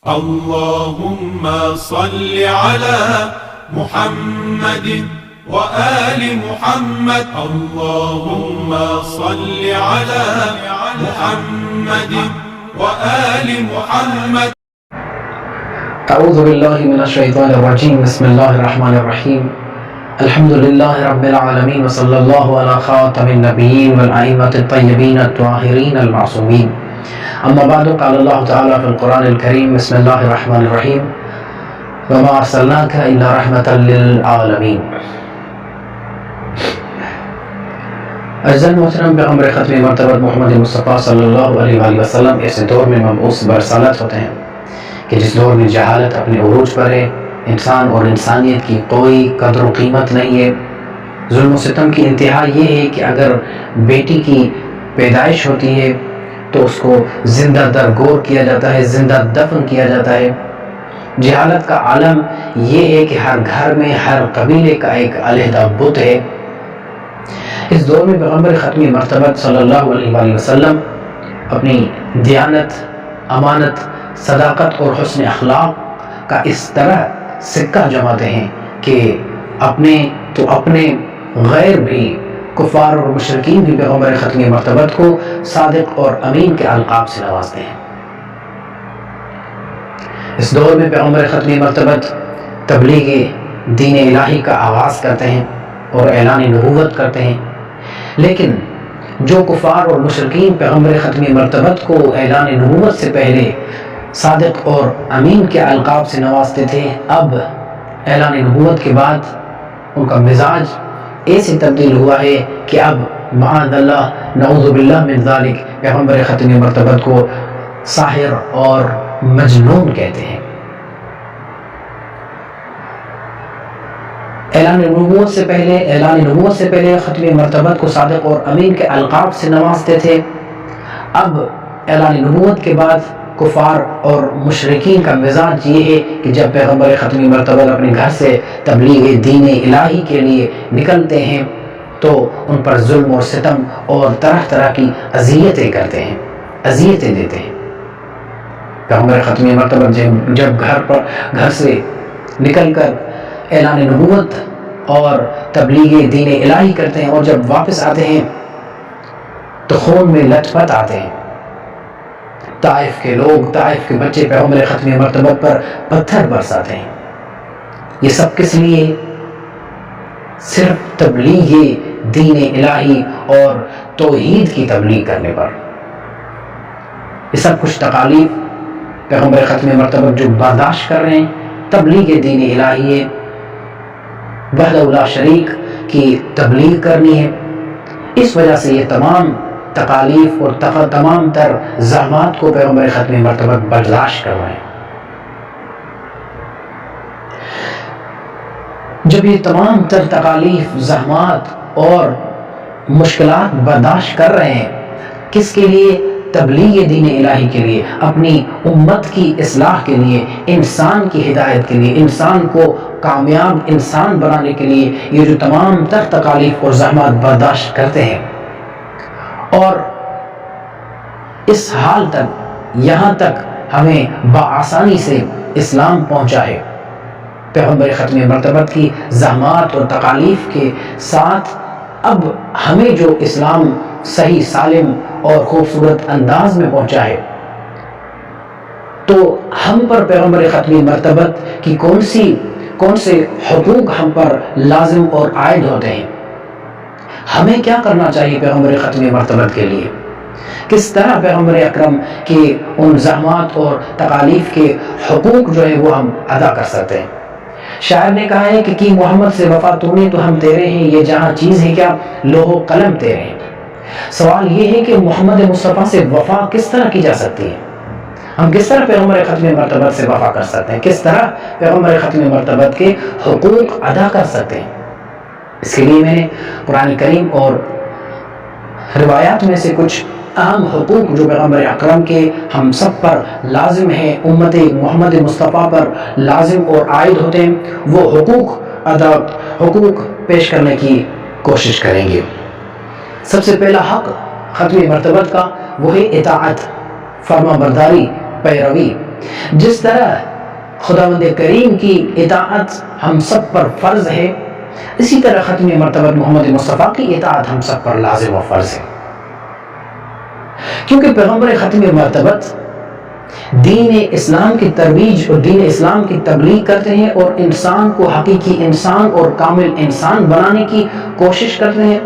اللهم صل على محمد وآل محمد. اللهم صل على محمد وآل محمد. اعوذ باللہ من الشیطان الرجیم. بسم اللہ الرحمن الرحیم. الحمد للہ رب العالمین وصلی اللہ علی خاتم النبیین والائمۃ الطیبین الطاہرین المعصومین. اما بعد قال اللہ تعالی فی القرآن الکریم. بسم اللہ الرحمن الرحیم. وما ارسلناک الا رحمۃ للعالمین. عزیزان محترم، پیغمبر ختم مرتبہ محمد مصطفیٰ صلی اللہ علیہ وآلہ وسلم ایسے دور میں مبعوث برسالت ہوتے ہیں کہ جس دور میں جہالت اپنے عروج پر ہے، انسان اور انسانیت کی کوئی قدر و قیمت نہیں ہے. ظلم و ستم کی انتہا یہ ہے کہ اگر بیٹی کی پیدائش ہوتی ہے تو اس کو زندہ درگور کیا جاتا ہے، زندہ دفن کیا جاتا ہے. جہالت کا عالم یہ ہے کہ ہر گھر میں ہر قبیلے کا ایک علیحدہ بت ہے. اس دور میں پیغمبر ختم مرتبہ صلی اللہ علیہ وآلہ وسلم اپنی دیانت، امانت، صداقت اور حسن اخلاق کا اس طرح سکہ جماتے ہیں کہ اپنے غیر بھی، کفار اور مشرکین بھی پیغمبر ختم مرتبہ کو صادق اور امین کے القاب سے نوازتے ہیں. اس دور میں پیغمبر ختم مرتبہ تبلیغ دین الہی کا آغاز کرتے ہیں اور اعلان نبوت کرتے ہیں. لیکن جو کفار اور مشرکین پیغمبر ختم مرتبہ کو اعلان نبوت سے پہلے صادق اور امین کے القاب سے نوازتے تھے، اب اعلان نبوت کے بعد ان کا مزاج ایسے تبدیل ہوا ہے کہ اب معاذ اللہ نعوذ باللہ من ذالک پیغمبر ختم مرتبہ کو ساحر اور مجنون کہتے ہیں. اعلان نبوت سے پہلے ختم مرتبہ کو صادق اور امین کے القاب سے نوازتے تھے. اب اعلان نبوت کے بعد کفار اور مشرکین کا مزاج یہ ہے کہ جب پیغمبر ختم مرتبہ اپنے گھر سے تبلیغ دین الہی کے لیے نکلتے ہیں تو ان پر ظلم اور ستم اور طرح طرح کی اذیتیں کرتے ہیں، اذیتیں دیتے ہیں. پیغمبر ختم مرتبہ جب گھر سے نکل کر اعلان نبوت اور تبلیغ دین الہی کرتے ہیں اور جب واپس آتے ہیں تو خون میں لت پت آتے ہیں. طائف کے لوگ، طائف کے بچے پیغمبر ختم مرتبہ پر پتھر برساتے ہیں. یہ سب کس لیے؟ صرف تبلیغ دین الہی اور توحید کی تبلیغ کرنے پر. یہ سب کچھ تکالیف پیغمبر ختم مرتبہ جو برداشت کر رہے ہیں، تبلیغ دین الہی ہے، وحدہ لا شریک کی تبلیغ کرنی ہے. اس وجہ سے یہ تمام تکالیف اور تمام تر زحمات کو پیغمبر ختم مرتبہ برداشت کر رہے ہیں. جب یہ تمام تر تکالیف، زحمات اور مشکلات برداشت کر رہے ہیں، کس کے لیے؟ تبلیغ دین الہی کے لیے، اپنی امت کی اصلاح کے لیے، انسان کی ہدایت کے لیے، انسان کو کامیاب انسان بنانے کے لیے یہ جو تمام تر تکالیف اور زحمات برداشت کرتے ہیں. اور اس حال تک، یہاں تک ہمیں بآسانی سے اسلام پہنچا ہے. پیغمبر ختم مرتبہ کی زحمات اور تکالیف کے ساتھ اب ہمیں جو اسلام صحیح، سالم اور خوبصورت انداز میں پہنچا ہے، تو ہم پر پیغمبر ختم مرتبہ کی کون سے حقوق ہم پر لازم اور عائد ہوتے ہیں؟ ہمیں کیا کرنا چاہیے پیغمبر ختم مرتبہ کے لیے؟ کس طرح پیغمبر اکرم کے ان زحمات اور تکالیف کے حقوق جو ہے وہ ہم ادا کر سکتے ہیں؟ شاعر نے کہا ہے کہ کی محمد سے وفا تو نے تو ہم تیرے ہیں، یہ جہاں چیز ہے کیا لوح و قلم تیرے ہیں. سوال یہ ہے کہ محمد مصطفیٰ سے وفا کس طرح کی جا سکتی ہے؟ ہم کس طرح پیغمبر ختم مرتبہ سے وفا کر سکتے ہیں؟ کس طرح پیغمبر ختم مرتبہ کے حقوق ادا کر سکتے ہیں؟ اس کے لیے میں نے قرآن کریم اور روایات میں سے کچھ اہم حقوق جو پیغمبر اکرم کے ہم سب پر لازم ہیں، امت محمد مصطفیٰ پر لازم اور عائد ہوتے ہیں، وہ حقوق پیش کرنے کی کوشش کریں گے. سب سے پہلا حق ختم مرتبہ کا وہ ہے اطاعت، فرما برداری، پیروی. جس طرح خداوند کریم کی اطاعت ہم سب پر فرض ہے، اسی طرح ختم مرتبت محمد مصطفیٰ کی اطاعت ہم سب پر لازم و فرض ہے، کیونکہ پیغمبر ختم مرتبت دین اسلام کی ترویج اور دین اسلام کی تبلیغ کرتے ہیں اور انسان کو حقیقی انسان اور کامل انسان بنانے کی کوشش کرتے ہیں۔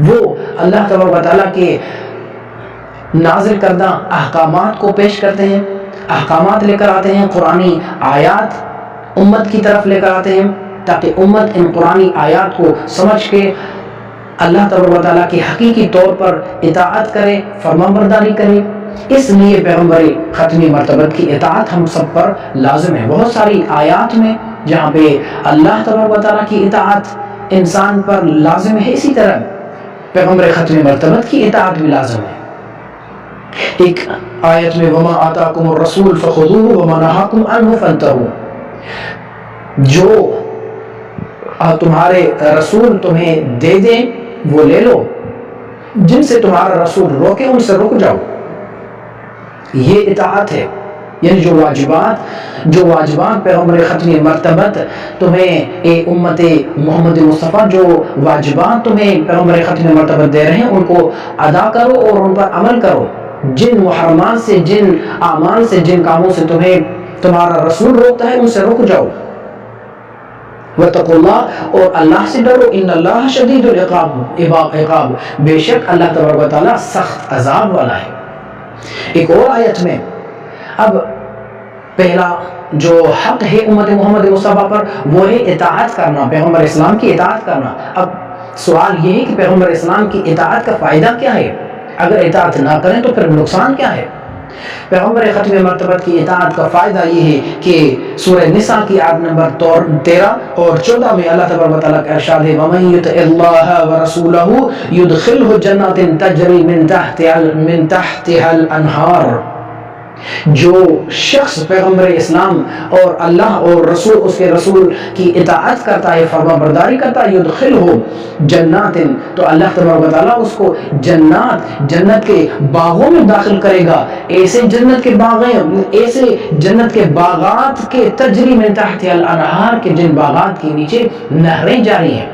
وہ اللہ تبارک و تعالیٰ کے نازل کردہ احکامات کو پیش کرتے ہیں، احکامات لے کر آتے ہیں، قرآنی آیات امت کی طرف لے کر آتے ہیں تاکہ امت ان قرآنی آیات کو سمجھ کے اللہ تبارک و تعالیٰ کی حقیقی طور پر اطاعت کرے، فرمانبرداری کرے۔ اس لیے پیغمبر ختمی مرتبت کی اطاعت ہم سب پر لازم ہے۔ بہت ساری آیات میں جہاں پہ اللہ تبارک و تعالیٰ کی اطاعت انسان پر لازم ہے، اسی طرح پیغمبر ختمی مرتبت کی اطاعت بھی لازم ہے۔ ایک آیت میں وَمَا آتَاكُمُ الرَّسُولُ فَخُذُوهُ وَمَا نَهَاكُمْ عَنْهُ فَانْتَهُوا، جو تمہارے رسول تمہیں دے دیں وہ لے لو، جن سے تمہارا رسول روکے ان سے رک جاؤ۔ یہ اطاعت ہے، یعنی جو واجبات پیغمبر ختمی مرتبت تمہیں اے امت محمد مصطفیٰ، جو واجبات تمہیں پیغمبر ختمی مرتبت دے رہے ہیں ان کو ادا کرو اور ان پر عمل کرو۔ جن محرمات سے، جن اعمال سے، جن کاموں سے تمہیں تمہارا رسول روکتا ہے ان سے رک جاؤ۔ وَاتَّقُوا اللَّهَ، اور اللہ سے ڈرو، إِنَّ اللَّهَ شَدِيدُ الْعِقَابِ، بے شک اللہ تبارک و تعالیٰ سخت عذاب والا ہے۔ ایک اور آیت میں اب پہلا جو حق ہے امت محمد مصطفیٰ پر وہ ہے اطاعت کرنا، پیغمبر اسلام کی اطاعت کرنا۔ اب سوال یہ ہے کہ پیغمبر اسلام کی اطاعت کا فائدہ کیا ہے؟ اگر اطاعت نہ کریں تو پھر نقصان کیا ہے؟ پیغمبر ختم مرتبت کی اطاعت کا فائدہ یہ ہے کہ سورہ نساء کی آیت نمبر 13 اور 14 میں اللہ تبارک و تعالیٰ کا ارشاد ہے وَمَن يُطِعِ اللَّهَ وَرَسُولَهُ يُدْخِلْهُ جَنَّاتٍ تَجْرِي مِن تَحْتِهَا الْأَنْهَارُ، جو شخص پیغمبر اسلام اور اللہ اور اس کے رسول کی اطاعت کرتا ہے، فرما برداری کرتا ہے، يُدْخِلْهُ جَنَّاتٍ، تو اللہ تبارک و تعالیٰ اس کو جنت کے باغوں میں داخل کرے گا، ایسے جنت کے باغات کے تجری من تحتها الانہار کے جن باغات کے نیچے نہریں جاری ہیں،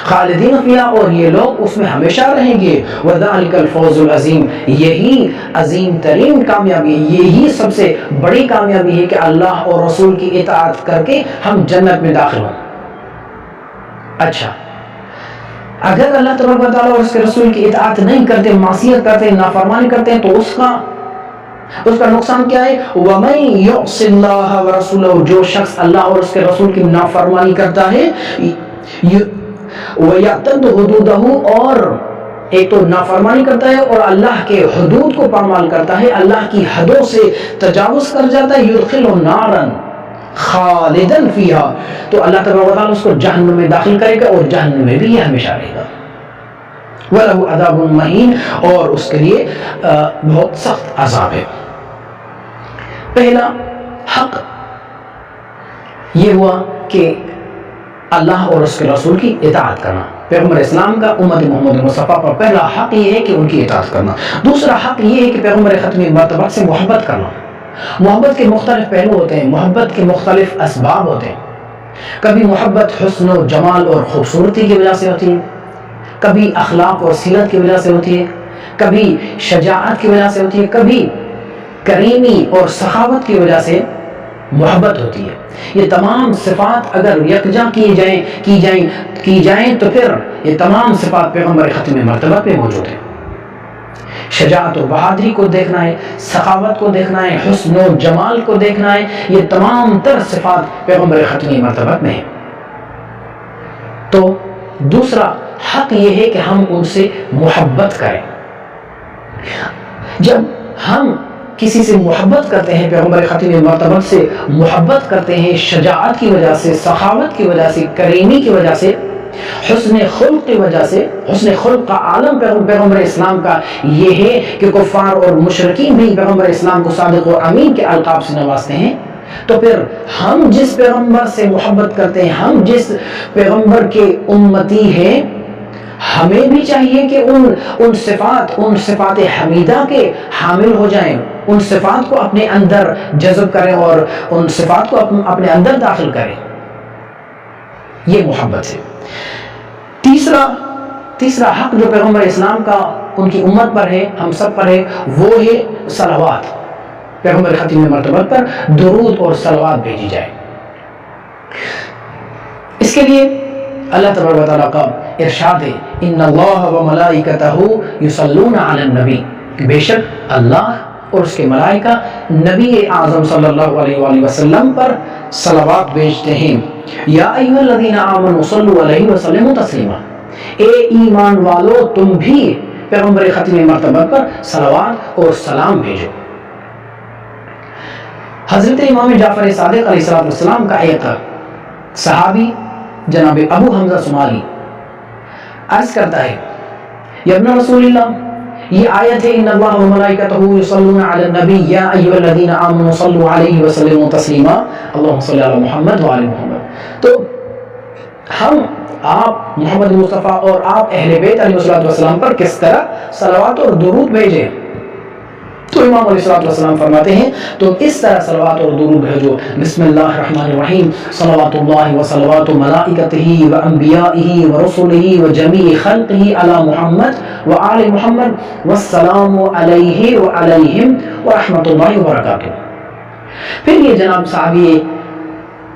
خالدین فیہا، اور یہ لوگ اس میں ہمیشہ رہیں گے۔ وذالک الفوز العظیم، یہی عظیم ترین کامیابی ہے، یہی سب سے بڑی کامیابی ہے کہ اللہ اور رسول کی اطاعت کر کے ہم جنت میں داخل ہوں۔ اچھا، اگر اللہ تبارک و تعالیٰ اور اس کے رسول کی اطاعت نہیں کرتے، معصیت کرتے، نافرمانی کرتے ہیں، تو اس کا نقصان کیا ہے؟ وَمَن يُعْصِ اللَّهَ وَرَسُولَهُ، جو شخص اللہ اور اس کے رسول کی نافرمانی کرتا ہے، وَيَعْتَدُ حُدُودَهُ، اور ایک تو نافرمانی کرتا ہے اور اللہ کے حدود کو پامال کرتا ہے، اللہ کی حدوں سے تجاوز کر جاتا ہے، يُدْخِلُهُ نَارًا خالدن فیہا، تو اللہ تبارک و تعالیٰ اس کو جہنم میں داخل کرے گا اور جہنم میں بھی یہ ہمیشہ رہے گا۔ وَلَهُ عَذَابٌ مَّہِینٌ، اور اس کے لیے بہت سخت عذاب ہے۔ پہلا حق یہ ہوا کہ اللہ اور اس کے رسول کی اطاعت کرنا، پیغمبر اسلام کا امت محمد مصطفیٰ پر پہلا حق یہ ہے کہ ان کی اطاعت کرنا۔ دوسرا حق یہ ہے کہ پیغمبر ختمی مرتبہ سے محبت کرنا۔ محبت کے مختلف پہلو ہوتے ہیں، محبت کے مختلف اسباب ہوتے ہیں۔ کبھی محبت حسن و جمال اور خوبصورتی کی وجہ سے ہوتی ہے، کبھی اخلاق اور سیرت کی وجہ سے ہوتی ہے، کبھی شجاعت کی وجہ سے ہوتی ہے، کبھی کریمی اور سخاوت کی وجہ سے محبت ہوتی ہے۔ یہ تمام صفات اگر یکجا کی جائیں تو پھر یہ تمام صفات پیغمبر ختم مرتبہ پہ موجود ہیں۔ شجاعت و بہادری کو دیکھنا ہے، سخاوت کو دیکھنا ہے، حسن و جمال کو دیکھنا ہے، یہ تمام تر صفات پیغمبر ختمی مرتبہ میں ہیں۔ تو دوسرا حق یہ ہے کہ ہم ان سے محبت کریں۔ جب ہم کسی سے محبت کرتے ہیں، پیغمبر ختمی مرتبہ سے محبت کرتے ہیں، شجاعت کی وجہ سے، سخاوت کی وجہ سے، کریمی کی وجہ سے، حسن خلق کی وجہ سے، حسن خلق کا عالم پیغمبر اسلام کا یہ ہے کہ کفار اور مشرکین بھی پیغمبر اسلام کو صادق و امین کے القاب سے نوازتے ہیں، تو پھر ہم جس پیغمبر سے محبت کرتے ہیں، ہم جس پیغمبر کے امتی ہیں، ہمیں بھی چاہیے کہ ان صفات حمیدہ کے حامل ہو جائیں، ان صفات کو اپنے اندر جذب کریں اور ان صفات کو اپنے اندر داخل کریں. یہ محبت ہے. تیسرا حق جو پیغمبر اسلام کا ان کی امت پر ہے، ہم سب پر ہے، وہ ہے صلوات. پیغمبر ختم مرتبت پر درود اور صلوات بھیجی جائے. اس کے لیے اللہ تبارک و تعالیٰ کا ارشاد ہے ان اللہ و ملائکتہ یصلون علی النبی، بے شک اللہ اور اس کے ملائکہ نبی اعظم صلی اللہ علیہ وآلہ وسلم پر صلوات بھیجتے ہیں. یا ایھا الذین آمنوا صلوا علیہ وسلموا تسلیما، اے ایمان والو تم بھی پیغمبر ختم مرتبہ پر صلوات اور سلام بھیجو. حضرت امام جعفر صادق علیہ السلام کا ایک صحابی جناب ابو حمزہ سمالی عرض کرتا ہے یا ابن رسول اللہ، یہ آیت ہے ان اللہ و ملائکتہ یصلون علی النبی یا ایھا الذین آمنوا صلوا علیہ وسلموا تسلیما اللہم صلی علی محمد و آل محمد. تو ہم آپ محمد مصطفیٰ اور آپ اہل بیت علیہ السلام پر کس طرح صلوات اور درود بھیجیں؟ تو امام علیہ السلام فرماتے ہیں تو اس طرح صلوات اور درود بھیجو. بسم اللہ الرحمن الرحیم صلوات اللہ و صلوات ملائکتہ و انبیائہ و رسلہ و جمیع خلقہ علی محمد و آل محمد والسلام علیہ و علیہم و رحمۃ اللہ وبرکاتہ. پھر یہ جناب صحابی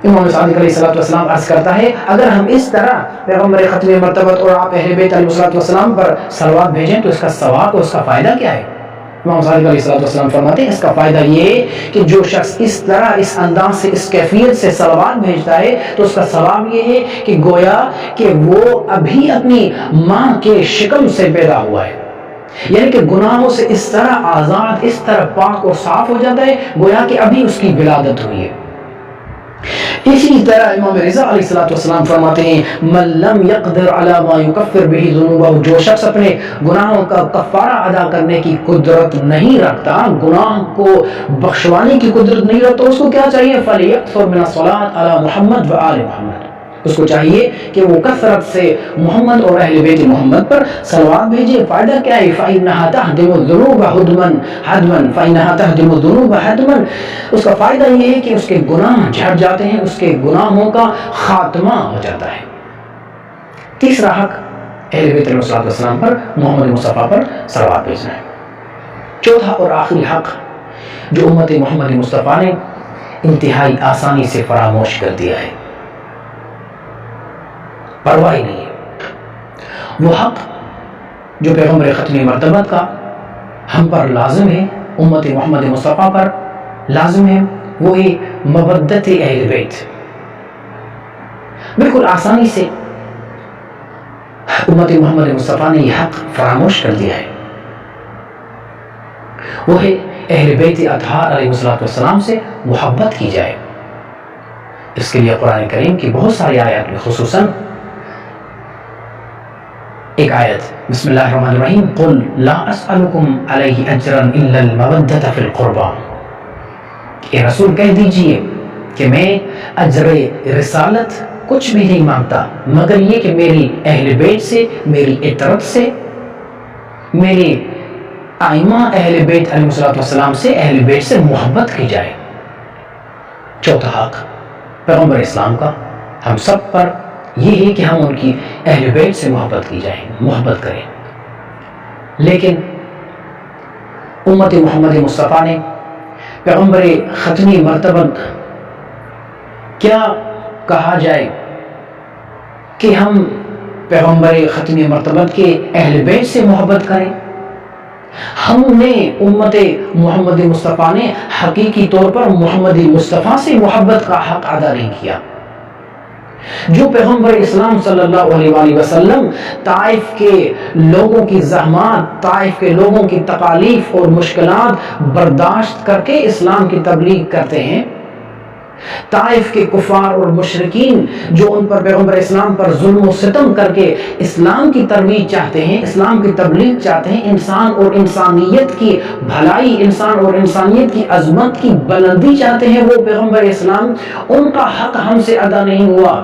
امام صادق علیہ السلام عرض کرتا ہے اگر ہم اس طرح پیغمبر ختم مرتبت اور آپ اہل بیت علیہ السلام پر صلوات بھیجیں تو اس کا ثواب اور اس کا فائدہ کیا ہے؟ امام صادق علیہ السلام فرماتے ہیں اس کا فائدہ یہ ہے کہ جو شخص اس طرح اس انداز سے اس کیفیت سے صلوات بھیجتا ہے تو اس کا ثواب یہ ہے کہ گویا کہ وہ ابھی اپنی ماں کے شکم سے پیدا ہوا ہے، یعنی کہ گناہوں سے اس طرح آزاد، اس طرح پاک اور صاف ہو جاتا ہے گویا کہ ابھی اس کی ولادت ہوئی ہے. اسی طرح امام رضا علیہ السلام فرماتے ہیں من لم يقدر على ما يكفر به ذنوبه، جو شخص اپنے گناہوں کا کفارہ ادا کرنے کی قدرت نہیں رکھتا، گناہ کو بخشوانے کی قدرت نہیں رکھتا، اس کو کیا چاہیے؟ فَلْيَكْثُرْ مِنَ الصَّلَاةِ عَلَى مُحَمَّدٍ وَآلِ مُحَمَّدٍ، اس کو چاہیے کہ وہ کثرت سے محمد اور اہل بیت محمد پر صلوات بھیجے. فائدہ کیا ہے؟ فَإِنَّهَا تَهْدِمُ الذُّنُوبَ هَدْمًا فَإِنَّهَا تَهْدِمُ الذُّنُوبَ هَدْمًا. اس کا فائدہ یہ ہے کہ اس کے گناہ جھڑ جاتے ہیں، اس کے گناہوں کا خاتمہ ہو جاتا ہے. تیسرا حق اہل بیت علیہ السلام پر محمد مصطفیٰ پر صلوات بھیجنا ہے. چوتھا اور آخری حق جو امت محمد مصطفیٰ نے انتہائی آسانی سے فراموش کر دیا ہے، پرواہ نہیں ہے، وہ حق جو پیغمبر ختم مرتبت کا ہم پر لازم ہے، امت محمد مصطفیٰ پر لازم ہے، وہ ہے مودت اہل بیت. بالکل آسانی سے امت محمد مصطفیٰ نے یہ حق فراموش کر دیا ہے. وہ ہے اہل بیت اطہار علیہ السلام سے محبت کی جائے. اس کے لیے قرآن کریم کی بہت ساری آیات میں خصوصاً ایک آیت بسم اللہ الرحمن الرحیم قل لا اسألکم علیہ اجرا الا المودۃ فی القربى، اے رسول کہہ دیجئے کہ میں اجر رسالت کچھ بھی نہیں مانگتا مگر یہ کہ میری اہل بیت سے، میری اطرت سے، میری ائمہ اہل بیت علیہ السلام سے، اہل بیت سے محبت کی جائے. چوتھا حق پیغمبر اسلام کا ہم سب پر یہ ہے کہ ہم ان کی اہل بیت سے محبت کی جائیں، محبت کریں. لیکن امت محمد مصطفیٰ نے پیغمبر ختمی مرتبت کیا کہا جائے کہ ہم پیغمبر ختمی مرتبت کے اہل بیت سے محبت کریں. ہم نے امت محمد مصطفیٰ نے حقیقی طور پر محمد مصطفیٰ سے محبت کا حق ادا نہیں کیا. جو پیغمبر اسلام صلی اللہ علیہ وآلہ وسلم طائف کے لوگوں کی زحمات، طائف کے لوگوں کی تکالیف اور مشکلات برداشت کر کے اسلام کی تبلیغ کرتے ہیں، طائف کے کفار اور مشرکین جو ان پر پیغمبر اسلام پر ظلم و ستم کر کے اسلام کی ترویج چاہتے ہیں، اسلام کی تبلیغ چاہتے ہیں، انسان اور انسانیت کی بھلائی، انسان اور انسانیت کی عظمت کی بلندی چاہتے ہیں، وہ پیغمبر اسلام ان کا حق ہم سے ادا نہیں ہوا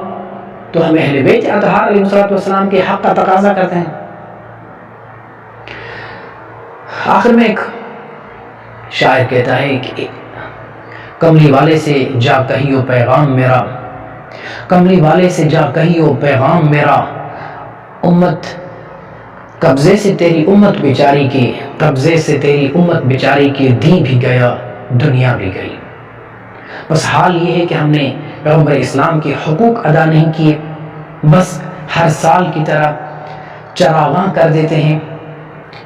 تو ہم اہل بیت اطہار علیہ السلام کے حق کا تقاضا کرتے ہیں. آخر میں ایک شاعر کہتا ہے کہ کملی والے سے جا کہیو پیغام میرا، کملی والے سے جا کہیو پیغام میرا، امت قبضے سے تیری امت بیچاری کی، قبضے سے تیری امت بیچاری کی، دین بھی گیا دنیا بھی گئی۔ بس حال یہ ہے کہ ہم نے پیغمبر اسلام کے حقوق ادا نہیں کیے، بس ہر سال کی طرح چراغاں کر دیتے ہیں،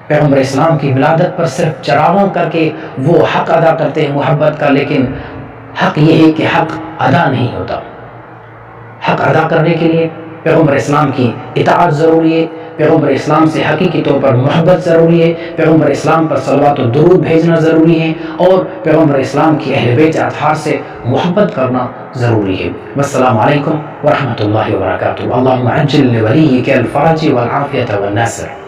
پیغمبر اسلام کی ولادت پر صرف چراغاں کر کے وہ حق ادا کرتے ہیں محبت کا، لیکن حق یہ ہے کہ حق ادا نہیں ہوتا۔ حق ادا کرنے کے لیے پیغمبر اسلام کی اطاعت ضروری ہے، پیغمبر اسلام سے حقیقی طور پر محبت ضروری ہے، پیغمبر اسلام پر صلوات و درود بھیجنا ضروری ہے، اور پیغمبر اسلام کی اہل بیت اطہار سے محبت کرنا ضروری ہے۔ والسلام علیکم ورحمۃ اللہ وبرکاتہ۔ اللہم عجل لولیک الفرج والعافیۃ والنصر۔